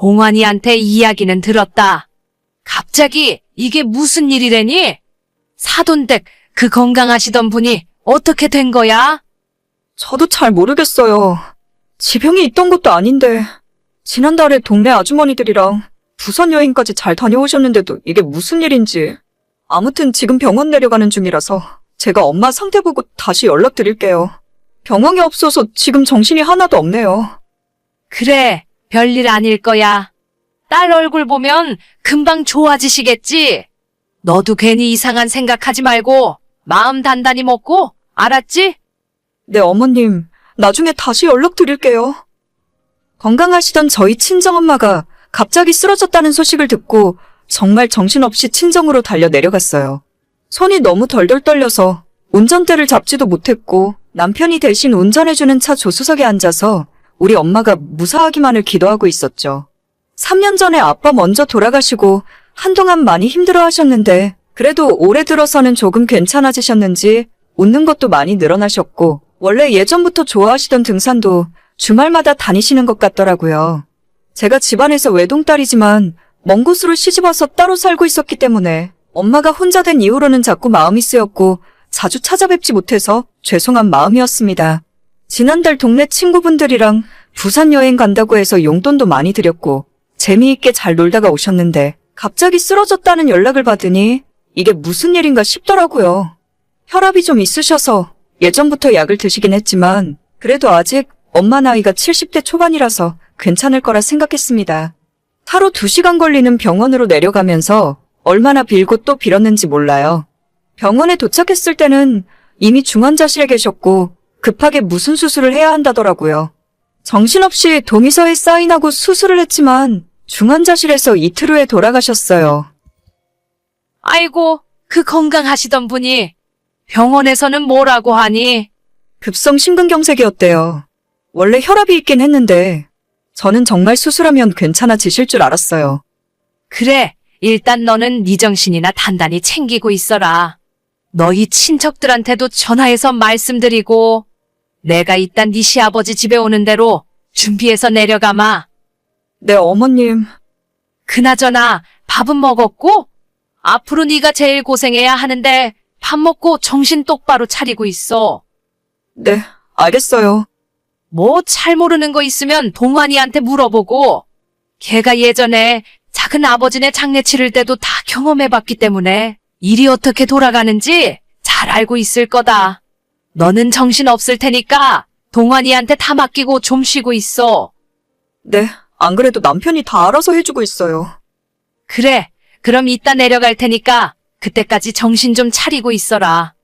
동환이한테 이야기는 들었다. 갑자기 이게 무슨 일이래니? 사돈댁 그 건강하시던 분이 어떻게 된 거야? 저도 잘 모르겠어요. 지병이 있던 것도 아닌데 지난달에 동네 아주머니들이랑 부산 여행까지 잘 다녀오셨는데도 이게 무슨 일인지. 아무튼 지금 병원 내려가는 중이라서 제가 엄마 상태 보고 다시 연락드릴게요. 병원이 없어서 지금 정신이 하나도 없네요. 그래, 별일 아닐 거야. 딸 얼굴 보면 금방 좋아지시겠지? 너도 괜히 이상한 생각하지 말고 마음 단단히 먹고, 알았지? 네, 어머님. 나중에 다시 연락드릴게요. 건강하시던 저희 친정엄마가 갑자기 쓰러졌다는 소식을 듣고 정말 정신없이 친정으로 달려 내려갔어요. 손이 너무 덜덜 떨려서 운전대를 잡지도 못했고 남편이 대신 운전해주는 차 조수석에 앉아서 우리 엄마가 무사하기만을 기도하고 있었죠. 3년 전에 아빠 먼저 돌아가시고 한동안 많이 힘들어하셨는데 그래도 올해 들어서는 조금 괜찮아지셨는지 웃는 것도 많이 늘어나셨고 원래 예전부터 좋아하시던 등산도 주말마다 다니시는 것 같더라고요. 제가 집안에서 외동딸이지만 먼 곳으로 시집와서 따로 살고 있었기 때문에 엄마가 혼자 된 이후로는 자꾸 마음이 쓰였고 자주 찾아뵙지 못해서 죄송한 마음이었습니다. 지난달 동네 친구분들이랑 부산 여행 간다고 해서 용돈도 많이 드렸고 재미있게 잘 놀다가 오셨는데 갑자기 쓰러졌다는 연락을 받으니 이게 무슨 일인가 싶더라고요. 혈압이 좀 있으셔서 예전부터 약을 드시긴 했지만 그래도 아직 엄마 나이가 70대 초반이라서 괜찮을 거라 생각했습니다. 하루 2시간 걸리는 병원으로 내려가면서 얼마나 빌고 또 빌었는지 몰라요. 병원에 도착했을 때는 이미 중환자실에 계셨고 급하게 무슨 수술을 해야 한다더라고요. 정신없이 동의서에 사인하고 수술을 했지만 중환자실에서 이틀 후에 돌아가셨어요. 아이고, 그 건강하시던 분이 병원에서는 뭐라고 하니? 급성 심근경색이었대요. 원래 혈압이 있긴 했는데 저는 정말 수술하면 괜찮아지실 줄 알았어요. 그래, 일단 너는 네 정신이나 단단히 챙기고 있어라. 너희 친척들한테도 전화해서 말씀드리고 내가 이딴 네 시아버지 집에 오는 대로 준비해서 내려가마. 네, 어머님. 그나저나 밥은 먹었고? 앞으로 네가 제일 고생해야 하는데 밥 먹고 정신 똑바로 차리고 있어. 네, 알겠어요. 뭐 잘 모르는 거 있으면 동환이한테 물어보고. 걔가 예전에 작은 아버지네 장례 치를 때도 다 경험해봤기 때문에 일이 어떻게 돌아가는지 잘 알고 있을 거다. 너는 정신 없을 테니까 동환이한테 다 맡기고 좀 쉬고 있어. 네, 안 그래도 남편이 다 알아서 해주고 있어요. 그래, 그럼 이따 내려갈 테니까 그때까지 정신 좀 차리고 있어라.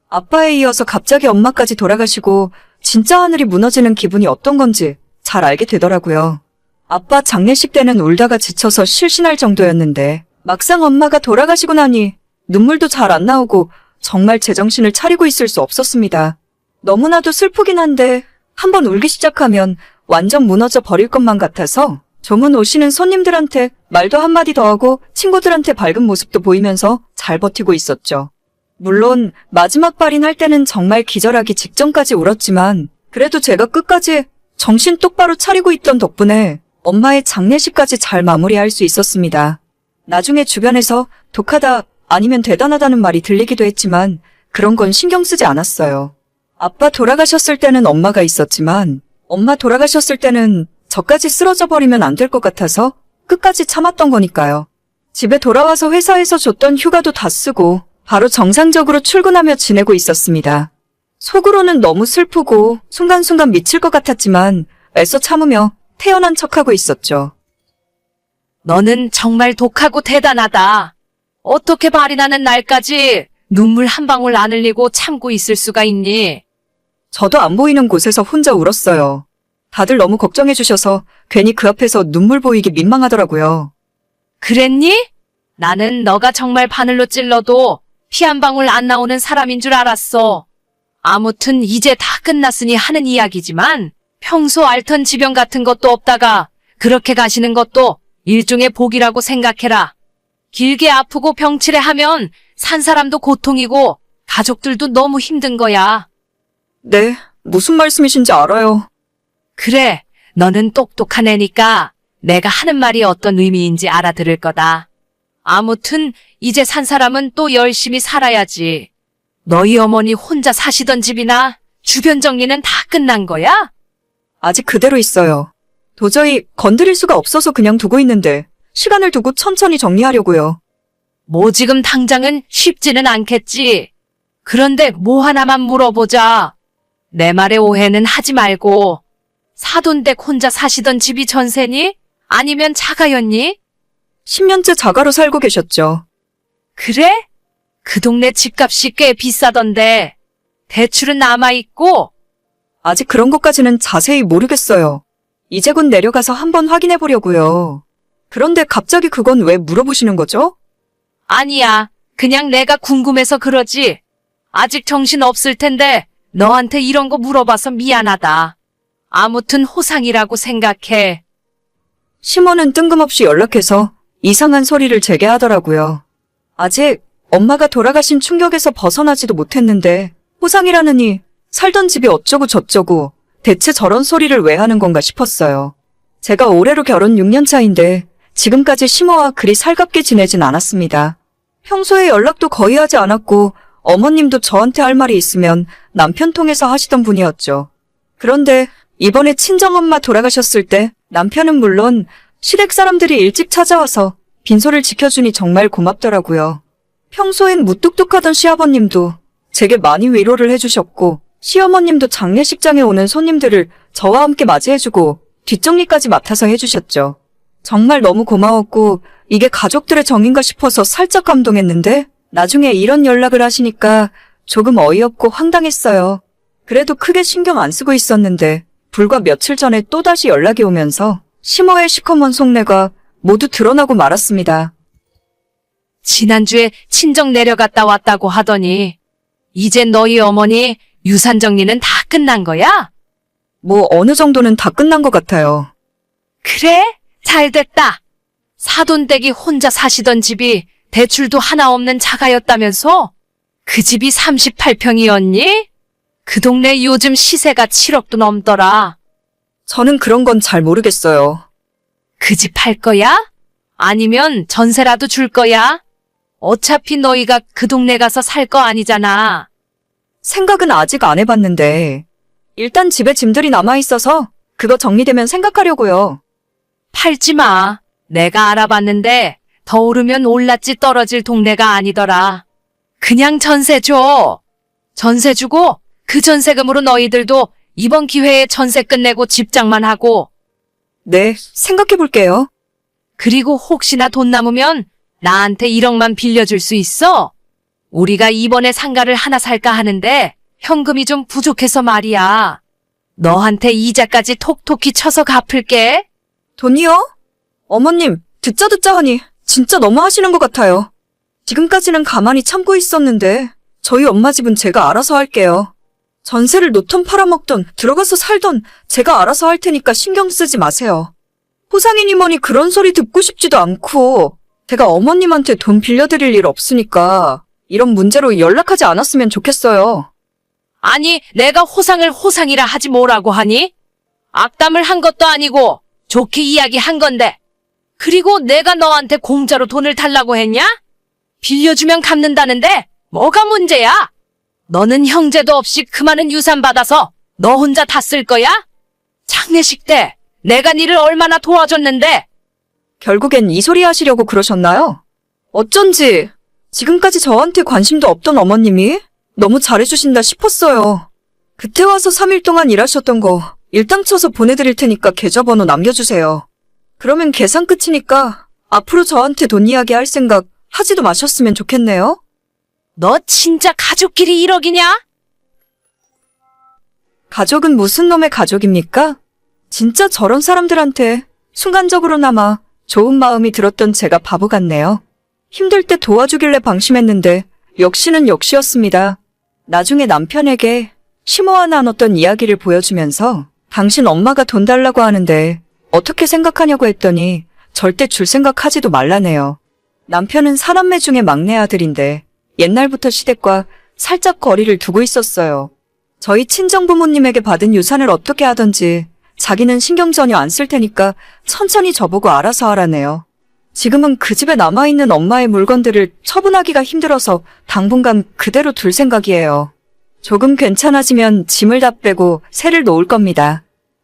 아빠에 이어서 갑자기 엄마까지 돌아가시고 진짜 하늘이 무너지는 기분이 어떤 건지 잘 알게 되더라고요. 아빠 장례식 때는 울다가 지쳐서 실신할 정도였는데 막상 엄마가 돌아가시고 나니 눈물도 잘 안 나오고 정말 제정신을 차리고 있을 수 없었습니다. 너무나도 슬프긴 한데 한번 울기 시작하면 완전 무너져 버릴 것만 같아서 조문 오시는 손님들한테 말도 한마디 더 하고 친구들한테 밝은 모습도 보이면서 잘 버티고 있었죠. 물론 마지막 발인할 때는 정말 기절하기 직전까지 울었지만 그래도 제가 끝까지 정신 똑바로 차리고 있던 덕분에 엄마의 장례식까지 잘 마무리할 수 있었습니다. 나중에 주변에서 독하다 아니면 대단하다는 말이 들리기도 했지만 그런 건 신경 쓰지 않았어요. 아빠 돌아가셨을 때는 엄마가 있었지만 엄마 돌아가셨을 때는 저까지 쓰러져 버리면 안 될 것 같아서 끝까지 참았던 거니까요. 집에 돌아와서 회사에서 줬던 휴가도 다 쓰고 바로 정상적으로 출근하며 지내고 있었습니다. 속으로는 너무 슬프고 순간순간 미칠 것 같았지만 애써 참으며 태어난 척하고 있었죠. 너는 정말 독하고 대단하다. 어떻게 발인하는 날까지 눈물 한 방울 안 흘리고 참고 있을 수가 있니? 저도 안 보이는 곳에서 혼자 울었어요. 다들 너무 걱정해 주셔서 괜히 그 앞에서 눈물 보이기 민망하더라고요. 그랬니? 나는 너가 정말 바늘로 찔러도 피 한 방울 안 나오는 사람인 줄 알았어. 아무튼 이제 다 끝났으니 하는 이야기지만 평소 앓던 지병 같은 것도 없다가 그렇게 가시는 것도 일종의 복이라고 생각해라. 길게 아프고 병치레 하면 산 사람도 고통이고 가족들도 너무 힘든 거야. 네, 무슨 말씀이신지 알아요. 그래, 너는 똑똑한 애니까 내가 하는 말이 어떤 의미인지 알아들을 거다. 아무튼 이제 산 사람은 또 열심히 살아야지. 너희 어머니 혼자 사시던 집이나 주변 정리는 다 끝난 거야? 아직 그대로 있어요. 도저히 건드릴 수가 없어서 그냥 두고 있는데 시간을 두고 천천히 정리하려고요. 뭐 지금 당장은 쉽지는 않겠지. 그런데 뭐 하나만 물어보자. 내 말에 오해는 하지 말고 사돈댁 혼자 사시던 집이 전세니? 아니면 자가였니? 10년째 자가로 살고 계셨죠. 그래? 그 동네 집값이 꽤 비싸던데 대출은 남아있고? 아직 그런 것까지는 자세히 모르겠어요. 이제 곧 내려가서 한번 확인해 보려고요. 그런데 갑자기 그건 왜 물어보시는 거죠? 아니야. 그냥 내가 궁금해서 그러지. 아직 정신 없을 텐데 너한테 이런 거 물어봐서 미안하다. 아무튼 호상이라고 생각해. 시모는 뜬금없이 연락해서 이상한 소리를 제게 하더라고요. 아직 엄마가 돌아가신 충격에서 벗어나지도 못했는데 호상이라느니 살던 집이 어쩌고 저쩌고 대체 저런 소리를 왜 하는 건가 싶었어요. 제가 올해로 결혼 6년 차인데 지금까지 시모와 그리 살갑게 지내진 않았습니다. 평소에 연락도 거의 하지 않았고 어머님도 저한테 할 말이 있으면 남편 통해서 하시던 분이었죠. 그런데 이번에 친정엄마 돌아가셨을 때 남편은 물론 시댁 사람들이 일찍 찾아와서 빈소를 지켜주니 정말 고맙더라고요. 평소엔 무뚝뚝하던 시아버님도 제게 많이 위로를 해주셨고 시어머님도 장례식장에 오는 손님들을 저와 함께 맞이해주고 뒷정리까지 맡아서 해주셨죠. 정말 너무 고마웠고 이게 가족들의 정인가 싶어서 살짝 감동했는데 나중에 이런 연락을 하시니까 조금 어이없고 황당했어요. 그래도 크게 신경 안 쓰고 있었는데 불과 며칠 전에 또다시 연락이 오면서 시모의 시커먼 속내가 모두 드러나고 말았습니다. 지난주에 친정 내려갔다 왔다고 하더니 이제 너희 어머니 유산 정리는 다 끝난 거야? 뭐 어느 정도는 다 끝난 것 같아요. 그래? 잘 됐다. 사돈댁이 혼자 사시던 집이 대출도 하나 없는 자가였다면서? 그 집이 38평이었니? 그 동네 요즘 시세가 7억도 넘더라. 저는 그런 건 잘 모르겠어요. 그 집 팔 거야? 아니면 전세라도 줄 거야? 어차피 너희가 그 동네 가서 살 거 아니잖아. 생각은 아직 안 해봤는데 일단 집에 짐들이 남아있어서 그거 정리되면 생각하려고요. 팔지 마. 내가 알아봤는데 더 오르면 올랐지 떨어질 동네가 아니더라. 그냥 전세 줘. 전세 주고 그 전세금으로 너희들도 이번 기회에 전세 끝내고 집장만 하고 네, 생각해볼게요. 그리고 혹시나 돈 남으면 나한테 1억만 빌려줄 수 있어? 우리가 이번에 상가를 하나 살까 하는데 현금이 좀 부족해서 말이야. 너한테 이자까지 톡톡히 쳐서 갚을게. 돈이요? 어머님, 듣자 하니 진짜 너무 하시는 것 같아요. 지금까지는 가만히 참고 있었는데 저희 엄마 집은 제가 알아서 할게요. 전세를 놓던 팔아먹던 들어가서 살던 제가 알아서 할 테니까 신경 쓰지 마세요. 호상이니 뭐니 그런 소리 듣고 싶지도 않고 제가 어머님한테 돈 빌려드릴 일 없으니까 이런 문제로 연락하지 않았으면 좋겠어요. 아니, 내가 호상을 호상이라 하지 뭐라고 하니? 악담을 한 것도 아니고 좋게 이야기한 건데. 그리고 내가 너한테 공짜로 돈을 달라고 했냐? 빌려주면 갚는다는데 뭐가 문제야? 너는 형제도 없이 그 많은 유산 받아서 너 혼자 다 쓸 거야? 장례식 때 내가 니를 얼마나 도와줬는데. 결국엔 이 소리 하시려고 그러셨나요? 어쩐지 지금까지 저한테 관심도 없던 어머님이 너무 잘해주신다 싶었어요. 그때 와서 3일 동안 일하셨던 거 일당 쳐서 보내드릴 테니까 계좌번호 남겨주세요. 그러면 계산 끝이니까 앞으로 저한테 돈 이야기 할 생각 하지도 마셨으면 좋겠네요. 너 진짜 가족끼리 1억이냐? 가족은 무슨 놈의 가족입니까? 진짜 저런 사람들한테 순간적으로나마 좋은 마음이 들었던 제가 바보 같네요. 힘들 때 도와주길래 방심했는데 역시는 역시였습니다. 나중에 남편에게 시모와 나눴던 이야기를 보여주면서 당신 엄마가 돈 달라고 하는데 어떻게 생각하냐고 했더니 절대 줄 생각하지도 말라네요. 남편은 사남매 중에 막내 아들인데 옛날부터 시댁과 살짝 거리를 두고 있었어요. 저희 친정부모님에게 받은 유산을 어떻게 하던지 자기는 신경 전혀 안 쓸 테니까 천천히 저보고 알아서 하라네요. 지금은 그 집에 남아있는 엄마의 물건들을 처분하기가 힘들어서 당분간 그대로 둘 생각이에요. 조금 괜찮아지면 짐을 다 빼고 새를 놓을 겁니다.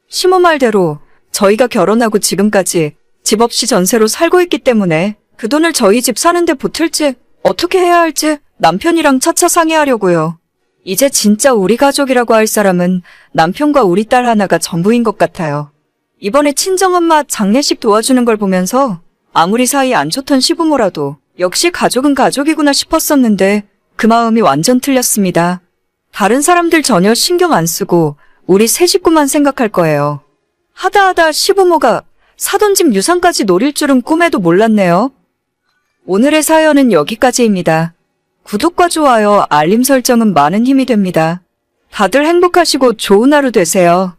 시모 말대로 저희가 결혼하고 지금까지 집 없이 전세로 살고 있기 때문에 그 돈을 저희 집 사는데 보탤지 어떻게 해야 할지 남편이랑 차차 상의하려고요. 이제 진짜 우리 가족이라고 할 사람은 남편과 우리 딸 하나가 전부인 것 같아요. 이번에 친정엄마 장례식 도와주는 걸 보면서 아무리 사이 안 좋던 시부모라도 역시 가족은 가족이구나 싶었었는데 그 마음이 완전 틀렸습니다. 다른 사람들 전혀 신경 안 쓰고 우리 세 식구만 생각할 거예요. 하다하다 시부모가 사돈 집 유산까지 노릴 줄은 꿈에도 몰랐네요. 오늘의 사연은 여기까지입니다. 구독과 좋아요, 알림 설정은 많은 힘이 됩니다. 다들 행복하시고 좋은 하루 되세요.